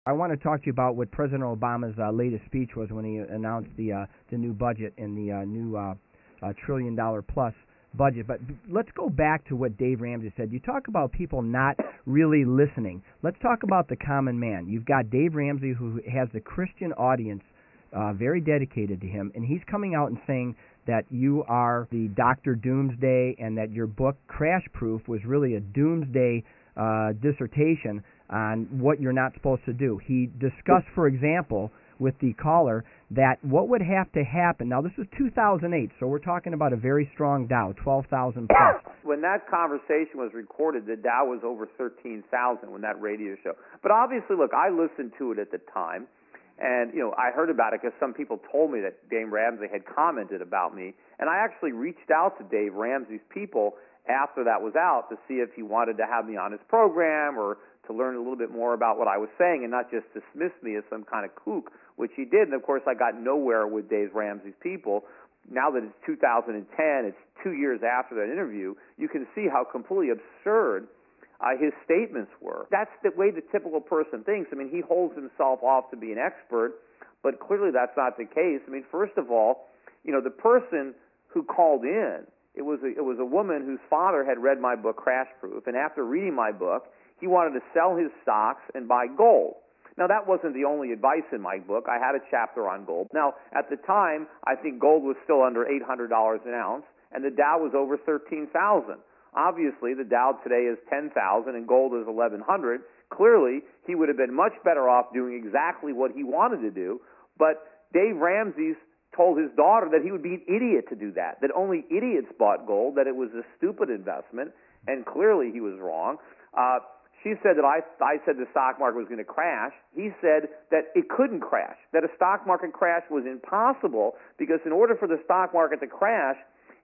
I want to talk to you about what President Obama's latest speech was when he announced the new budget and the new $1 trillion plus budget. But let's go back to what Dave Ramsey said. You talk about people not really listening. Let's talk about the common man. You've got Dave Ramsey, who has the Christian audience very dedicated to him, and he's coming out and saying that you are the Dr. Doomsday and that your book, Crash Proof, was really a doomsday dissertation on what you're not supposed to do. He discussed, for example, with the caller, that what would have to happen. Now, this was 2008, so we're talking about a very strong Dow, 12,000 plus. When that conversation was recorded, the Dow was over 13,000 when that radio show. But obviously, look, I listened to it at the time, and I heard about it because some people told me that Dave Ramsey had commented about me, and I actually reached out to Dave Ramsey's people after that was out to see if he wanted to have me on his program or to learn a little bit more about what I was saying and not just dismiss me as some kind of kook, which he did. And, of course, I got nowhere with Dave Ramsey's people. Now that it's 2010, it's 2 years after that interview, you can see how completely absurd his statements were. That's the way the typical person thinks. I mean, he holds himself off to be an expert, but clearly that's not the case. I mean, first of all, the person who called in, it was a woman whose father had read my book, Crash Proof, and after reading my book, he wanted to sell his stocks and buy gold. Now, that wasn't the only advice in my book. I had a chapter on gold. Now, at the time, I think gold was still under $800 an ounce, and the Dow was over 13,000. Obviously, the Dow today is 10,000 and gold is 1,100. Clearly, he would have been much better off doing exactly what he wanted to do, but Dave Ramsey told his daughter that he would be an idiot to do that only idiots bought gold, that it was a stupid investment, and clearly he was wrong. She said that I said the stock market was going to crash. He said that it couldn't crash, that a stock market crash was impossible because in order for the stock market to crash,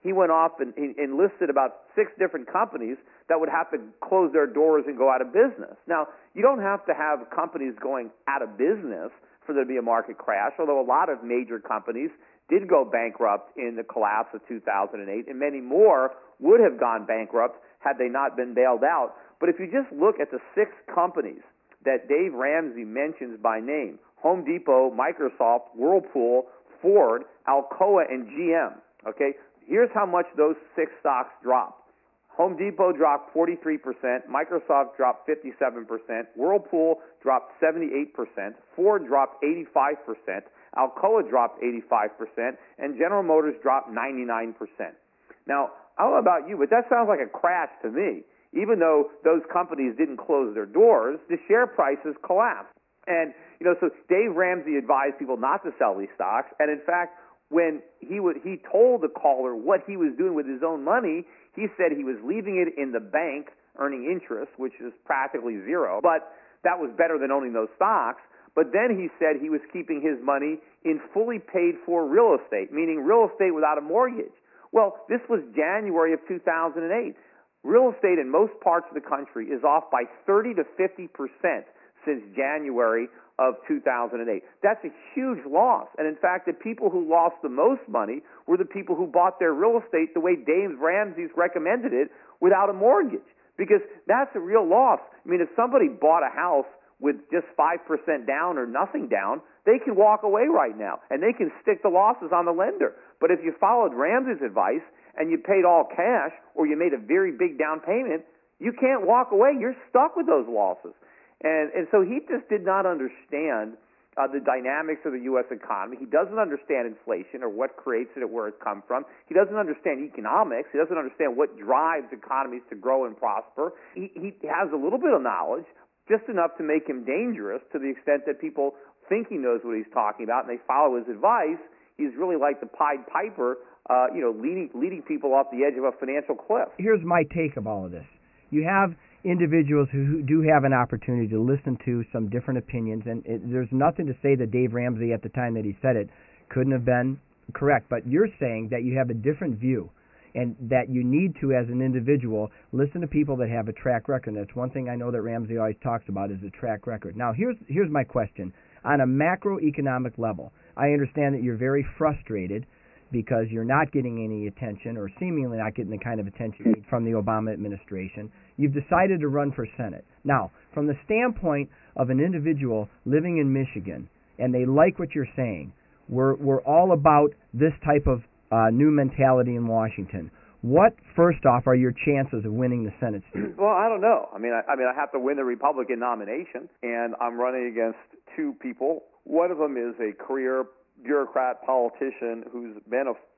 he went off and listed about 6 different companies that would have to close their doors and go out of business. Now, you don't have to have companies going out of business for there to be a market crash, although a lot of major companies did go bankrupt in the collapse of 2008, and many more would have gone bankrupt had they not been bailed out. But if you just look at the 6 companies that Dave Ramsey mentions by name, Home Depot, Microsoft, Whirlpool, Ford, Alcoa, and GM, okay, here's how much those 6 stocks dropped. Home Depot dropped 43%, Microsoft dropped 57%, Whirlpool dropped 78%, Ford dropped 85%, Alcoa dropped 85%, and General Motors dropped 99%. Now, I don't know about you, but that sounds like a crash to me. Even though those companies didn't close their doors, the share prices collapsed. And, so Dave Ramsey advised people not to sell these stocks, and in fact, when he told the caller what he was doing with his own money, he said he was leaving it in the bank earning interest, which is practically zero, but that was better than owning those stocks. But then he said he was keeping his money in fully paid-for real estate, meaning real estate without a mortgage. Well, this was January of 2008. Real estate in most parts of the country is off by 30 to 50% since January of 2008. That's a huge loss. And in fact, the people who lost the most money were the people who bought their real estate the way Dave Ramsey's recommended it without a mortgage, because that's a real loss. I mean, if somebody bought a house with just 5% down or nothing down, they can walk away right now, and they can stick the losses on the lender. But if you followed Ramsey's advice and you paid all cash or you made a very big down payment, you can't walk away. You're stuck with those losses. And so he just did not understand the dynamics of the U.S. economy. He doesn't understand inflation or what creates it or where it's come from. He doesn't understand economics. He doesn't understand what drives economies to grow and prosper. He has a little bit of knowledge, just enough to make him dangerous to the extent that people think he knows what he's talking about and they follow his advice. He's really like the Pied Piper, leading people off the edge of a financial cliff. Here's my take of all of this. You have individuals who do have an opportunity to listen to some different opinions, and there's nothing to say that Dave Ramsey at the time that he said it couldn't have been correct, but you're saying that you have a different view and that you need to, as an individual, listen to people that have a track record. And that's one thing I know that Ramsey always talks about is a track record. Now, here's my question. On a macroeconomic level, I understand that you're very frustrated because you're not getting any attention or seemingly not getting the kind of attention you need from the Obama administration. You've decided to run for Senate. Now, from the standpoint of an individual living in Michigan, and they like what you're saying, we're all about this type of new mentality in Washington, what, first off, are your chances of winning the Senate seat? Well, I don't know. I mean, I have to win the Republican nomination, and I'm running against two people. One of them is a career bureaucrat politician who's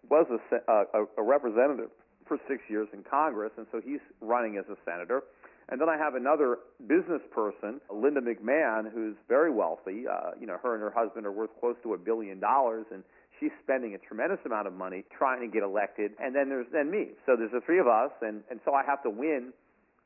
was a representative for 6 years in Congress, and so he's running as a senator. And then I have another business person, Linda McMahon, who's very wealthy. Her and her husband are worth close to $1 billion, and she's spending a tremendous amount of money trying to get elected. And then there's me. So there's the three of us, and so I have to win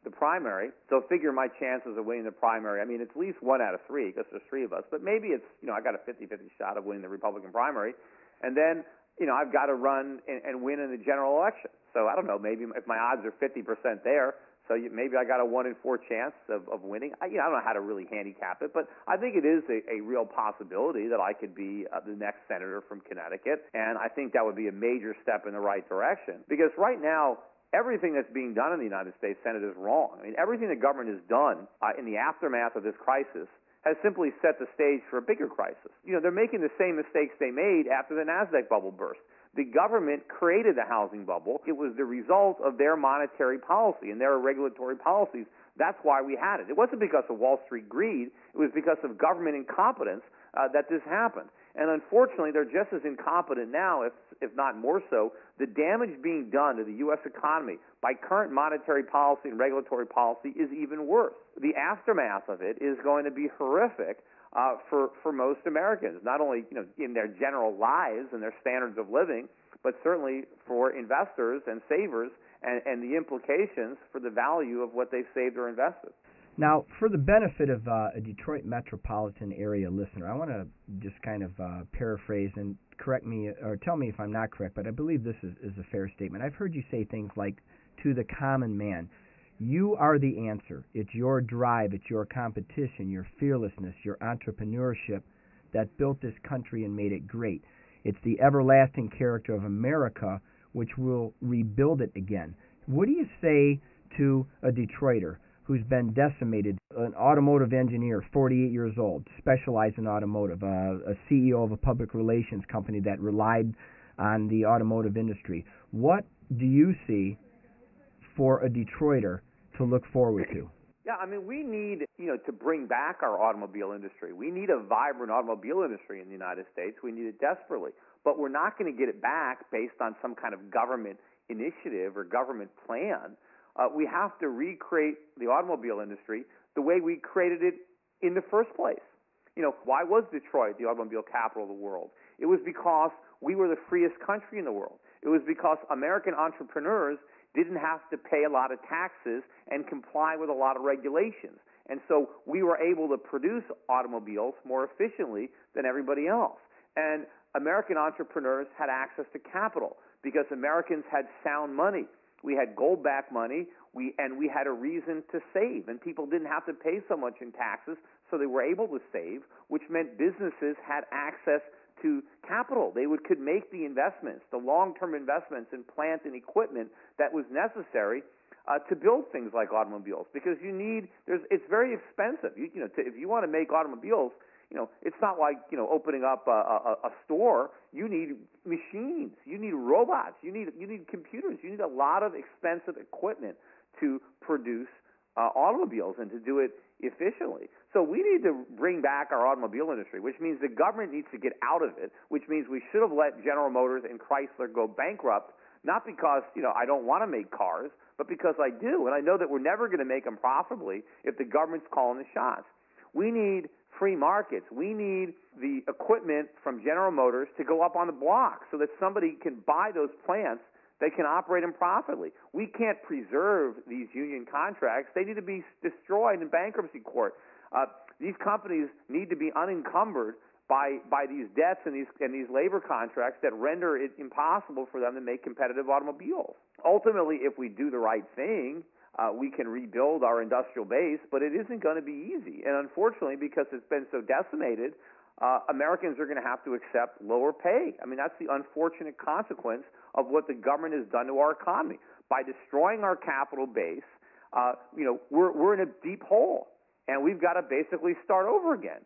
the primary. So figure my chances of winning the primary. I mean, it's at least 1 out of 3 because there's 3 of us. But maybe it's, I got a 50-50 shot of winning the Republican primary. And then, I've got to run and win in the general election. So I don't know, maybe if my odds are 50% there, so maybe I got a 1 in 4 chance of winning. I don't know how to really handicap it, but I think it is a real possibility that I could be the next senator from Connecticut, and I think that would be a major step in the right direction. Because right now, everything that's being done in the United States Senate is wrong. I mean, everything the government has done in the aftermath of this crisis has simply set the stage for a bigger crisis. They're making the same mistakes they made after the NASDAQ bubble burst. The government created the housing bubble. It was the result of their monetary policy and their regulatory policies. That's why we had it. It wasn't because of Wall Street greed. It was because of government incompetence that this happened. And unfortunately, they're just as incompetent now, if not more so. The damage being done to the U.S. economy by current monetary policy and regulatory policy is even worse. The aftermath of it is going to be horrific for most Americans, not only in their general lives and their standards of living, but certainly for investors and savers and the implications for the value of what they've saved or invested. Now, for the benefit of a Detroit metropolitan area listener, I want to just kind of paraphrase and correct me or tell me if I'm not correct, but I believe this is a fair statement. I've heard you say things like, to the common man, you are the answer. It's your drive, it's your competition, your fearlessness, your entrepreneurship that built this country and made it great. It's the everlasting character of America which will rebuild it again. What do you say to a Detroiter who's been decimated, an automotive engineer, 48 years old, specialized in automotive, a CEO of a public relations company that relied on the automotive industry? What do you see for a Detroiter to look forward to? Yeah, I mean, we need, to bring back our automobile industry. We need a vibrant automobile industry in the United States. We need it desperately. But we're not going to get it back based on some kind of government initiative or government plan. We have to recreate the automobile industry the way we created it in the first place. Why was Detroit the automobile capital of the world? It was because we were the freest country in the world. It was because American entrepreneurs didn't have to pay a lot of taxes and comply with a lot of regulations. And so we were able to produce automobiles more efficiently than everybody else. And American entrepreneurs had access to capital because Americans had sound money. We had gold-backed money, and we had a reason to save, and people didn't have to pay so much in taxes, so they were able to save, which meant businesses had access to capital. They could make the investments, the long-term investments in plant and equipment that was necessary to build things like automobiles, because it's very expensive. If you want to make automobiles, it's not like opening up a store. You need machines, you need robots, you need computers, you need a lot of expensive equipment to produce automobiles and to do it efficiently. So we need to bring back our automobile industry, which means the government needs to get out of it, which means we should have let General Motors and Chrysler go bankrupt, not because I don't want to make cars, but because I do, and I know that we're never going to make them profitably if the government's calling the shots. We need free markets. We need the equipment from General Motors to go up on the block so that somebody can buy those plants. They can operate them profitably. We can't preserve these union contracts. They need to be destroyed in bankruptcy court. These companies need to be unencumbered by these debts and these labor contracts that render it impossible for them to make competitive automobiles. Ultimately, if we do the right thing, we can rebuild our industrial base, but it isn't going to be easy. And unfortunately, because it's been so decimated, Americans are going to have to accept lower pay. I mean, that's the unfortunate consequence of what the government has done to our economy. By destroying our capital base, we're in a deep hole. and we've got to basically start over again.